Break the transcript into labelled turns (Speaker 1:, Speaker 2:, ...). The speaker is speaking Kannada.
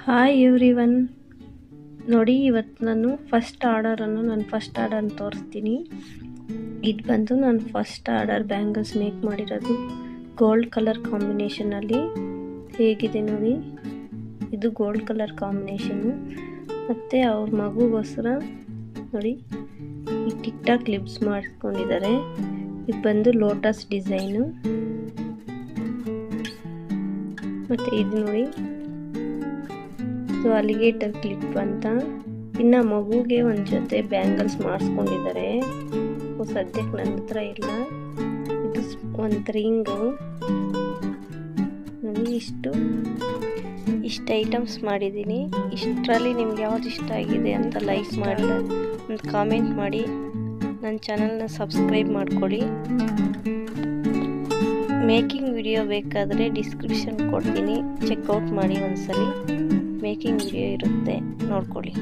Speaker 1: ಹಾಯ್ ಎವ್ರಿವನ್, ನೋಡಿ ಇವತ್ತು ನಾನು ಫಸ್ಟ್ ಆರ್ಡರ್ ತೋರಿಸ್ತೀನಿ. ಇದು ಬಂದು ನಾನು ಫಸ್ಟ್ ಆರ್ಡರ್ ಬ್ಯಾಂಗಲ್ಸ್ ಮೇಕ್ ಮಾಡಿರೋದು ಗೋಲ್ಡ್ ಕಲರ್ ಕಾಂಬಿನೇಷನಲ್ಲಿ. ಹೇಗಿದೆ ನೋಡಿ, ಇದು ಗೋಲ್ಡ್ ಕಲರ್ ಕಾಂಬಿನೇಷನ್ನು. ಮತ್ತು ಅವ್ರ ಮಗುಗೋಸ್ಕರ ನೋಡಿ ಈ ಟಿಕ್ ಟಾಕ್ ಲಿಪ್ಸ್ ಮಾಡಿಸ್ಕೊಂಡಿದ್ದಾರೆ. ಇದು ಬಂದು ಲೋಟಸ್ ಡಿಸೈನು. ಮತ್ತು ಇದು ನೋಡಿ, ಇದು ಅಲಿಗೇಟರ್ ಕ್ಲಿಪ್ ಅಂತ. ಇನ್ನು ಮಗುಗೆ ಒಂದು ಜೊತೆ ಬ್ಯಾಂಗಲ್ಸ್ ಮಾಡಿಸ್ಕೊಂಡಿದ್ದಾರೆ. ಸದ್ಯಕ್ಕೆ ನನ್ನ ಹತ್ರ ಇಲ್ಲ. ಇದು ಒಂದು ರಿಂಗು ನೋಡಿ. ಇಷ್ಟು ಐಟಮ್ಸ್ ಮಾಡಿದ್ದೀನಿ. ಇಷ್ಟರಲ್ಲಿ ನಿಮ್ಗೆ ಯಾವ್ದು ಇಷ್ಟ ಆಗಿದೆ ಅಂತ ಲೈಕ್ ಮಾಡಿ, ಒಂದು ಕಾಮೆಂಟ್ ಮಾಡಿ, ನನ್ನ ಚಾನಲ್ನ ಸಬ್ಸ್ಕ್ರೈಬ್ ಮಾಡ್ಕೊಳ್ಳಿ. ಮೇಕಿಂಗ್ ವಿಡಿಯೋ ಬೇಕಾದರೆ ಡಿಸ್ಕ್ರಿಪ್ಷನ್ ಕೊಡ್ತೀನಿ, ಚೆಕ್ಔಟ್ ಮಾಡಿ ಒಂದ್ಸಲಿ. ಮೇಕಿಂಗ್ ವಿಡಿಯೋ ಇರುತ್ತೆ, ನೋಡ್ಕೊಳ್ಳಿ.